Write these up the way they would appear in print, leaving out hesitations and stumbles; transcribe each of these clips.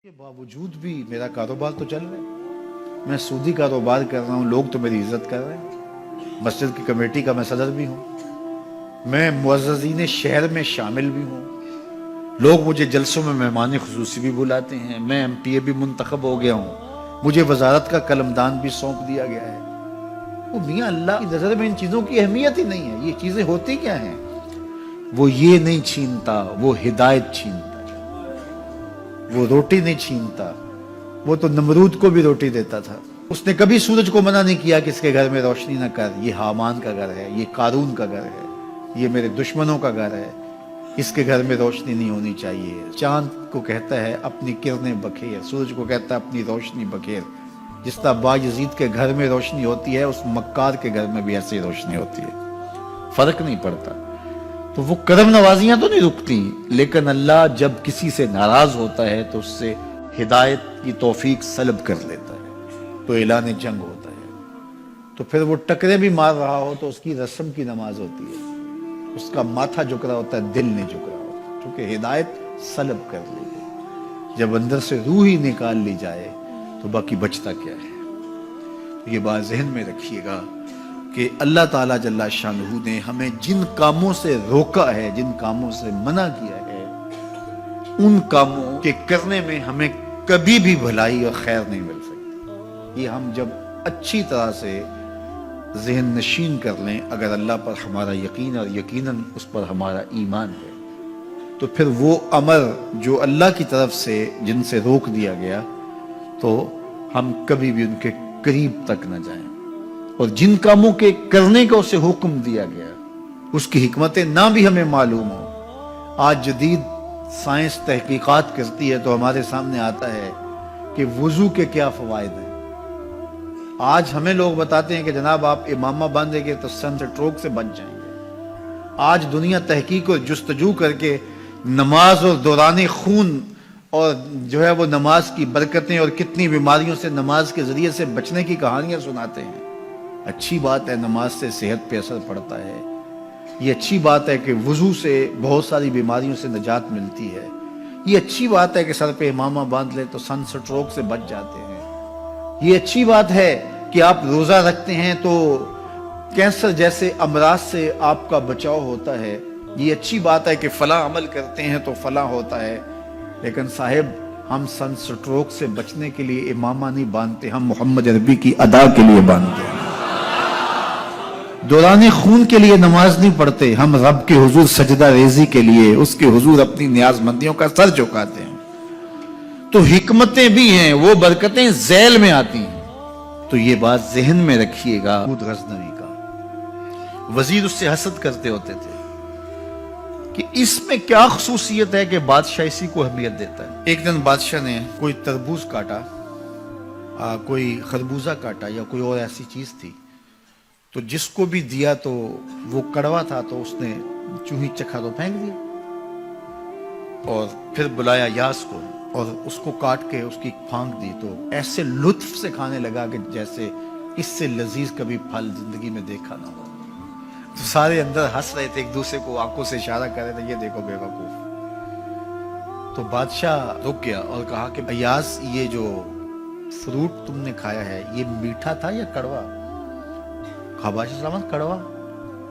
کے باوجود بھی میرا کاروبار تو چل رہا ہے، میں سودی کاروبار کر رہا ہوں، لوگ تو میری عزت کر رہے ہیں، مسجد کی کمیٹی کا میں صدر بھی ہوں، میں معززین شہر میں شامل بھی ہوں، لوگ مجھے جلسوں میں مہمان خصوصی بھی بلاتے ہیں، میں ایم پی اے بھی منتخب ہو گیا ہوں، مجھے وزارت کا قلمدان بھی سونپ دیا گیا ہے۔ وہ میاں اللہ کی نظر میں ان چیزوں کی اہمیت ہی نہیں ہے۔ یہ چیزیں ہوتی کیا ہیں؟ وہ یہ نہیں چھینتا، وہ ہدایت چھینتا، وہ روٹی نہیں چھینتا، وہ تو نمرود کو بھی روٹی دیتا تھا۔ اس نے کبھی سورج کو منع نہیں کیا کہ اس کے گھر میں روشنی نہ کر، یہ حامان کا گھر ہے، یہ قارون کا گھر ہے، یہ میرے دشمنوں کا گھر ہے، اس کے گھر میں روشنی نہیں ہونی چاہیے۔ چاند کو کہتا ہے اپنی کرنیں بکھیر، سورج کو کہتا ہے اپنی روشنی بکھیر۔ جس طرح باجزید کے گھر میں روشنی ہوتی ہے، اس مکار کے گھر میں بھی ایسی روشنی ہوتی ہے، فرق نہیں پڑتا۔ تو وہ کرم نوازیاں تو نہیں رکتی، لیکن اللہ جب کسی سے ناراض ہوتا ہے تو اس سے ہدایت کی توفیق سلب کر لیتا ہے، تو اعلان جنگ ہوتا ہے۔ تو پھر وہ ٹکرے بھی مار رہا ہو تو اس کی رسم کی نماز ہوتی ہے، اس کا ماتھا جھک رہا ہوتا ہے، دل نہیں جھک رہا ہوتا، کیونکہ ہدایت سلب کر لی گئی۔ جب اندر سے روح ہی نکال لی جائے تو باقی بچتا کیا ہے؟ یہ بات ذہن میں رکھیے گا کہ اللہ تعالیٰ جل شانہ نے ہمیں جن کاموں سے روکا ہے، جن کاموں سے منع کیا ہے، ان کاموں کے کرنے میں ہمیں کبھی بھی بھلائی اور خیر نہیں مل سکتی۔ یہ ہم جب اچھی طرح سے ذہن نشین کر لیں، اگر اللہ پر ہمارا یقین اور یقیناً اس پر ہمارا ایمان ہے، تو پھر وہ امر جو اللہ کی طرف سے جن سے روک دیا گیا، تو ہم کبھی بھی ان کے قریب تک نہ جائیں، اور جن کاموں کے کرنے کا اسے حکم دیا گیا اس کی حکمتیں نہ بھی ہمیں معلوم ہو۔ آج جدید سائنس تحقیقات کرتی ہے تو ہمارے سامنے آتا ہے کہ وضو کے کیا فوائد ہیں۔ آج ہمیں لوگ بتاتے ہیں کہ جناب آپ امامہ باندھیں گے تو سن سٹروک سے بچ جائیں گے۔ آج دنیا تحقیق اور جستجو کر کے نماز اور دوران خون اور جو ہے وہ نماز کی برکتیں اور کتنی بیماریوں سے نماز کے ذریعے سے بچنے کی کہانیاں سناتے ہیں۔ اچھی بات ہے، نماز سے صحت پہ اثر پڑتا ہے، یہ اچھی بات ہے کہ وضو سے بہت ساری بیماریوں سے نجات ملتی ہے، یہ اچھی بات ہے کہ سر پہ امامہ باندھ لے تو سن سٹروک سے بچ جاتے ہیں، یہ اچھی بات ہے کہ آپ روزہ رکھتے ہیں تو کینسر جیسے امراض سے آپ کا بچاؤ ہوتا ہے، یہ اچھی بات ہے کہ فلاں عمل کرتے ہیں تو فلاں ہوتا ہے۔ لیکن صاحب، ہم سن سٹروک سے بچنے کے لیے امامہ نہیں باندھتے، ہم محمد عربی کی ادا کے لیے باندھتے ہیں۔ دوران خون کے لیے نماز نہیں پڑھتے، ہم رب کے حضور سجدہ ریزی کے لیے اس کے حضور اپنی نیاز مندیوں کا سر جھکاتے ہیں۔ تو حکمتیں بھی ہیں، وہ برکتیں ذیل میں آتی ہیں۔ تو یہ بات ذہن میں رکھیے گا۔ غزنوی کا وزیر اس سے حسد کرتے ہوتے تھے کہ اس میں کیا خصوصیت ہے کہ بادشاہ اسی کو اہمیت دیتا ہے۔ ایک دن بادشاہ نے کوئی تربوز کاٹا، کوئی خربوزہ کاٹا یا کوئی اور ایسی چیز تھی، تو جس کو بھی دیا تو وہ کڑوا تھا، تو اس نے چوہی چکھا تو پھینک دیا، اور پھر بلایا یاس کو اور اس کو کاٹ کے اس کی پھانک دی، تو ایسے لطف سے کھانے لگا کہ جیسے اس سے لذیذ کبھی پھل زندگی میں دیکھا نہ ہو۔ تو سارے اندر ہنس رہے تھے، ایک دوسرے کو آنکھوں سے اشارہ کر رہے تھے، یہ دیکھو بے وقوف۔ تو بادشاہ رک گیا اور کہا کہ ایاز، یہ جو فروٹ تم نے کھایا ہے یہ میٹھا تھا یا کڑوا؟ کہا بادشاہ سلامت کڑوا۔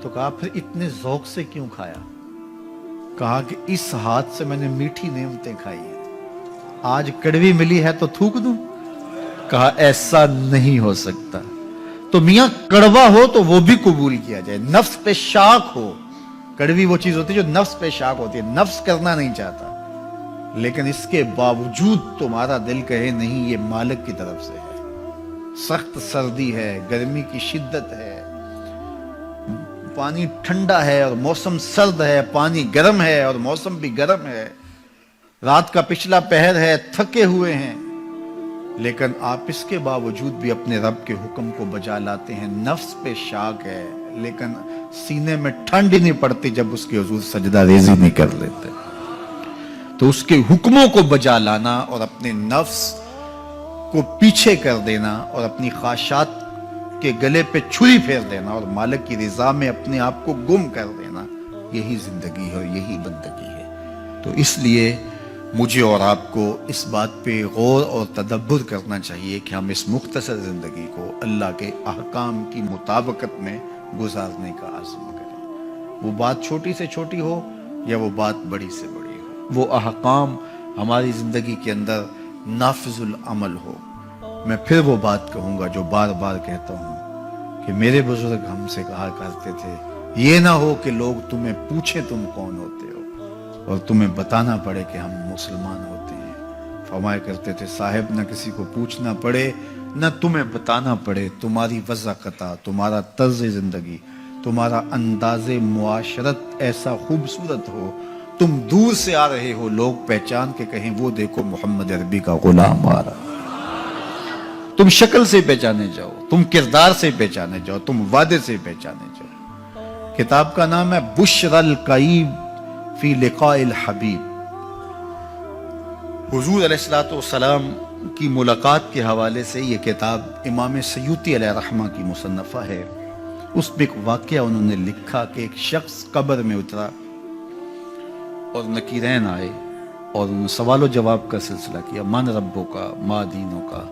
تو کہا پھر اتنے ذوق سے کیوں کھایا؟ کہا کہ اس ہاتھ سے میں نے میٹھی نعمتیں کھائی ہیں، آج کڑوی ملی ہے تو تھوک دوں؟ کہا ایسا نہیں ہو سکتا۔ تو میاں کڑوا ہو تو وہ بھی قبول کیا جائے، نفس پہ شاک ہو۔ کڑوی وہ چیز ہوتی ہے جو نفس پہ شاک ہوتی ہے، نفس کرنا نہیں چاہتا، لیکن اس کے باوجود تمہارا دل کہے نہیں، یہ مالک کی طرف سے ہے۔ سخت سردی ہے، گرمی کی شدت ہے، پانی ٹھنڈا ہے اور موسم سرد ہے، پانی گرم ہے اور موسم بھی گرم ہے، رات کا پچھلا پہر ہے، تھکے ہوئے ہیں، لیکن آپ اس کے باوجود بھی اپنے رب کے حکم کو بجا لاتے ہیں۔ نفس پہ شاک ہے لیکن سینے میں ٹھنڈ ہی نہیں پڑتی جب اس کے حضور سجدہ ریزی نہیں کر لیتے۔ تو اس کے حکموں کو بجا لانا اور اپنے نفس کو پیچھے کر دینا اور اپنی خواہشات کے گلے پہ چھری پھیر دینا اور مالک کی رضا میں اپنے آپ کو گم کر دینا، یہی زندگی ہے اور یہی بندگی ہے۔ تو اس لیے مجھے اور آپ کو اس بات پہ غور اور تدبر کرنا چاہیے کہ ہم اس مختصر زندگی کو اللہ کے احکام کی مطابقت میں گزارنے کا عزم کریں، وہ بات چھوٹی سے چھوٹی ہو یا وہ بات بڑی سے بڑی ہو، وہ احکام ہماری زندگی کے اندر نافذ العمل ہو۔ میں پھر وہ بات کہوں گا جو بار بار کہتا ہوں کہ میرے بزرگ ہم سے کہا کرتے تھے، یہ نہ ہو کہ لوگ تمہیں پوچھیں تم کون ہوتے ہو اور تمہیں بتانا پڑے کہ ہم مسلمان ہوتے ہیں۔ فرمایا کرتے تھے صاحب نہ کسی کو پوچھنا پڑے نہ تمہیں بتانا پڑے، تمہاری وضاحت، تمہارا طرز زندگی، تمہارا انداز معاشرت ایسا خوبصورت ہو، تم دور سے آ رہے ہو لوگ پہچان کے کہیں وہ دیکھو محمد عربی کا غلام آ رہا۔ تم شکل سے پہچانے جاؤ، تم کردار سے پہچانے جاؤ، تم وعدے سے پہچانے جاؤ۔ کتاب کا نام ہے بشر القیب فی لقاء الحبیب۔ حضور علیہ السلام کی ملاقات کے حوالے سے یہ کتاب امام سیوطی علیہ رحمہ کی مصنفہ ہے۔ اس میں ایک واقعہ انہوں نے لکھا کہ ایک شخص قبر میں اترا اور نکیرین آئے اور انہوں نے سوال و جواب کا سلسلہ کیا، من ربوں کا، ما دینوں کا۔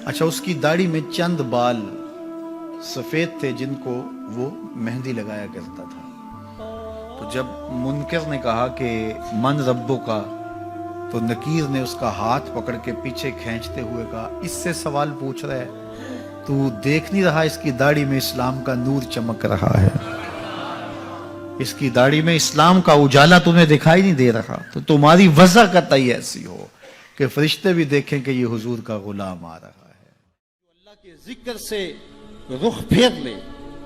اچھا، اس کی داڑھی میں چند بال سفید تھے جن کو وہ مہندی لگایا کرتا تھا۔ تو جب منکر نے کہا کہ من ربوں کا، تو نکیر نے اس کا ہاتھ پکڑ کے پیچھے کھینچتے ہوئے کہا اس سے سوال پوچھ رہا ہے، تو دیکھ نہیں رہا اس کی داڑھی میں اسلام کا نور چمک رہا ہے، اس کی داڑھی میں اسلام کا اجالا تمہیں دکھائی نہیں دے رہا؟ تو تمہاری وجہ قطعی ایسی ہو کہ فرشتے بھی دیکھیں کہ یہ حضور کا غلام آ رہا ہے۔ اللہ کے ذکر سے رخ پھیر لے،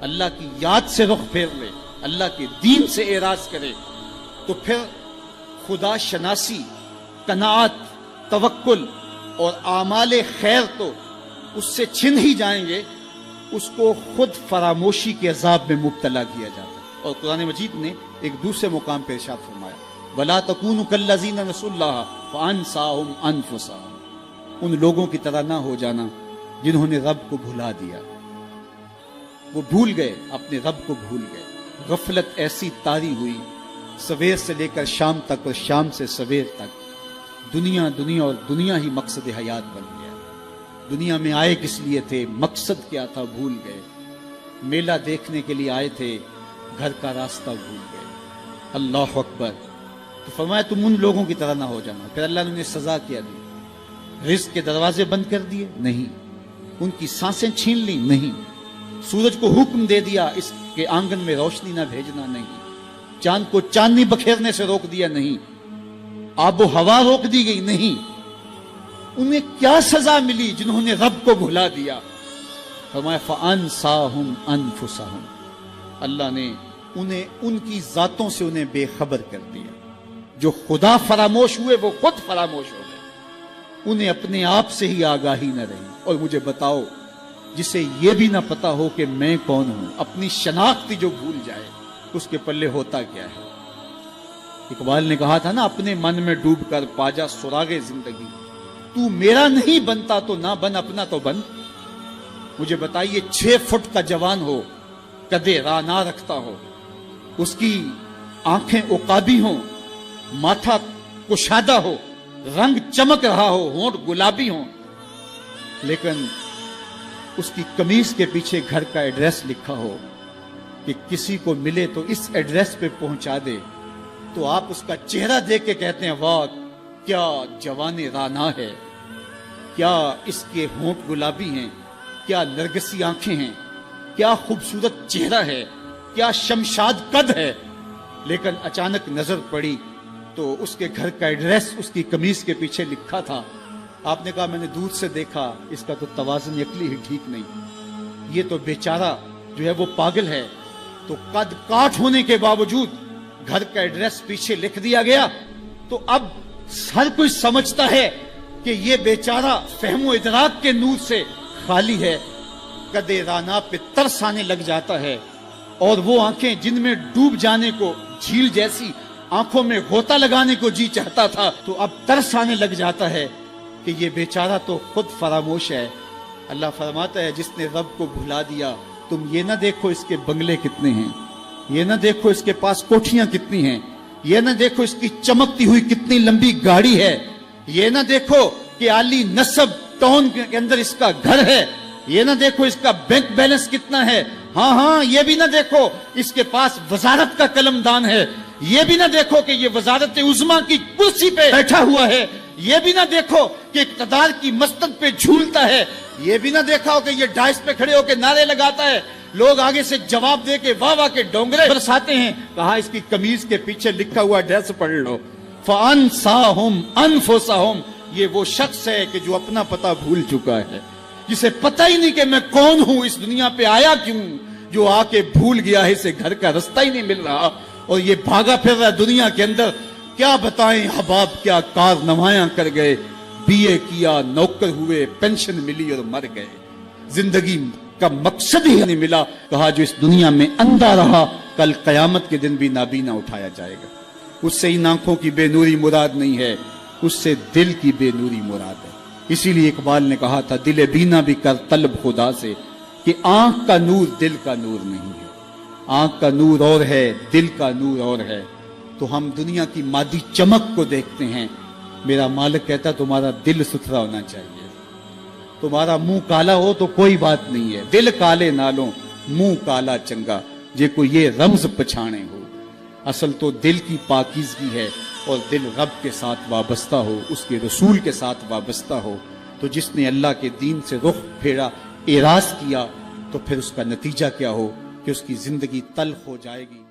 اللہ کی یاد سے رخ پھیر لے، اللہ کے دین سے اعراض کرے، تو پھر خدا شناسی، قناعت، توکل اور اعمال خیر تو اس سے چھن ہی جائیں گے، اس کو خود فراموشی کے عذاب میں مبتلا کیا جاتا ہے۔ اور قرآن مجید نے ایک دوسرے مقام پہ ارشاد فرمایا وَلَا تَكُونُوا كَالَّذِينَ نَسُوا اللَّهَ فَأَنسَاهُمْ أَنفُسَهُمْ۔ ان لوگوں کی طرح نہ ہو جانا جنہوں نے رب کو بھلا دیا، وہ بھول گئے، اپنے رب کو بھول گئے۔ غفلت ایسی طاری ہوئی سویر سے لے کر شام تک اور شام سے سویر تک، دنیا دنیا اور دنیا ہی مقصد حیات بن گیا۔ دنیا میں آئے کس لیے تھے، مقصد کیا تھا، بھول گئے۔ میلہ دیکھنے کے لیے آئے تھے، گھر کا راستہ بھول گئے۔ اللہ اکبر۔ تو فرمایا تم ان لوگوں کی طرح نہ ہو جانا۔ پھر اللہ نے انہیں سزا کیا دی، رزق کے دروازے بند کر دیے؟ نہیں۔ ان کی سانسیں چھین لی؟ نہیں۔ سورج کو حکم دے دیا اس کے آنگن میں روشنی نہ بھیجنا؟ نہیں۔ چاند کو چاندنی بکھیرنے سے روک دیا؟ نہیں۔ آب و ہوا روک دی گئی؟ نہیں۔ انہیں کیا سزا ملی جنہوں نے رب کو بھلا دیا؟ فرمایا فَأَنسَاهُمْ أَنفُسَهُمْ، اللہ نے انہیں ان کی ذاتوں سے انہیں بے خبر کر دیا۔ جو خدا فراموش ہوئے وہ خود فراموش ہو گئے، انہیں اپنے آپ سے ہی آگاہی نہ رہی۔ اور مجھے بتاؤ، جسے یہ بھی نہ پتا ہو کہ میں کون ہوں، اپنی شناخت جو بھول جائے، اس کے پلے ہوتا کیا ہے؟ اقبال نے کہا تھا نا، اپنے من میں ڈوب کر پاجا سراغے زندگی، تو میرا نہیں بنتا تو نہ بن، اپنا تو بن۔ مجھے بتائیے 6 فٹ کا جوان ہو، قدے راہ نہ رکھتا ہو، اس کی آنکھیں عقابی ہوں، ماتھا کشادہ ہو، رنگ چمک رہا ہو، ہونٹ گلابی ہوں، لیکن اس کی قمیض کے پیچھے گھر کا ایڈریس لکھا ہو کہ کسی کو ملے تو اس ایڈریس پہ پہنچا دے، تو آپ اس کا چہرہ دیکھ کے کہتے ہیں واہ کیا جوان رانا ہے، کیا اس کے ہونٹ گلابی ہیں، کیا نرگسی آنکھیں ہیں، کیا خوبصورت چہرہ ہے، کیا شمشاد قد ہے۔ لیکن اچانک نظر پڑی تو اس کے گھر کا ایڈریس اس کی قمیض کے پیچھے لکھا تھا۔ آپ نے کہا میں نے دور سے دیکھا، اس کا تو توازن عقلی ہی ٹھیک نہیں، یہ تو بیچارہ جو ہے وہ پاگل ہے۔ تو قد کاٹ ہونے کے باوجود گھر کا ایڈریس پیچھے لکھ دیا گیا، تو اب ہر کوئی سمجھتا ہے کہ یہ بیچارہ فہم و ادراک کے نور سے خالی ہے۔ قدے رانا پہ ترس آنے لگ جاتا ہے، اور وہ آنکھیں جن میں ڈوب جانے کو، جھیل جیسی آنکھوں میں غوطہ لگانے کو جی چاہتا تھا، تو اب ترس آنے لگ جاتا ہے کہ یہ بیچارہ تو خود فراموش ہے۔ اللہ فرماتا ہے جس نے رب کو بھلا دیا، تم یہ نہ دیکھو اس کے بنگلے کتنے ہیں، یہ نہ دیکھو اس کے پاس کوٹھیاں کتنی ہیں، یہ نہ دیکھو اس کی چمکتی ہوئی کتنی لمبی گاڑی ہے، یہ نہ دیکھو کہ عالی نسب ٹاؤن کے اندر اس کا گھر ہے، یہ نہ دیکھو اس کا بینک بیلنس کتنا ہے، ہاں یہ بھی نہ دیکھو اس کے پاس وزارت کا قلم دان ہے، یہ بھی نہ دیکھو کہ یہ وزارت عظمیٰ کی کرسی پہ بیٹھا ہوا ہے، یہ بھی نہ دیکھو کہ اقتدار کی مسند پہ جھولتا ہے، یہ بھی نہ دیکھا ہو کہ یہ ڈائس پہ کھڑے ہو کے نعرے لگاتا ہے، لوگ آگے سے جواب دے کے واہ واہ کے ڈونگرے برساتے ہیں۔ کہا اس کی قمیض کے پیچھے لکھا ہوا ایڈریس پڑھ لو، فَأَنْسَاهُمْ أَنفُسَهُمْ، یہ وہ شخص ہے کہ جو اپنا پتہ بھول چکا ہے، جسے پتہ ہی نہیں کہ میں کون ہوں، اس دنیا پہ آیا کیوں، جو آ کے بھول گیا ہے، اسے گھر کا رستہ ہی نہیں مل رہا اور یہ بھاگا پھر رہا ہے دنیا کے اندر۔ کیا بتائیں احباب کیا کارنامائیاں کر گئے، بی اے کیا، نوکر ہوئے، پینشن ملی اور مر گئے، زندگی کا مقصد ہی نہیں ملا۔ کہا جو اس دنیا میں اندھا رہا کل قیامت کے دن بھی نابینا اٹھایا جائے گا۔ اس سے ان آنکھوں کی بے نوری مراد نہیں ہے، اس سے دل کی بے نوری مراد ہے۔ اسی لیے اقبال نے کہا تھا دل بینا بھی کر طلب خدا سے، کہ آنکھ کا نور دل کا نور نہیں ہے، آنکھ کا نور اور ہے، دل کا نور اور ہے۔ تو ہم دنیا کی مادی چمک کو دیکھتے ہیں، میرا مالک کہتا تمہارا دل ستھرا ہونا چاہیے، تمہارا منہ کالا ہو تو کوئی بات نہیں ہے، دل کالے نالوں منہ کالا چنگا، جے کو یہ رمز پچھانے ہو۔ اصل تو دل کی پاکیزگی ہے، اور دل رب کے ساتھ وابستہ ہو، اس کے رسول کے ساتھ وابستہ ہو۔ تو جس نے اللہ کے دین سے رخ پھیرا، اعراض کیا، تو پھر اس کا نتیجہ کیا ہو کہ اس کی زندگی تلخ ہو جائے گی۔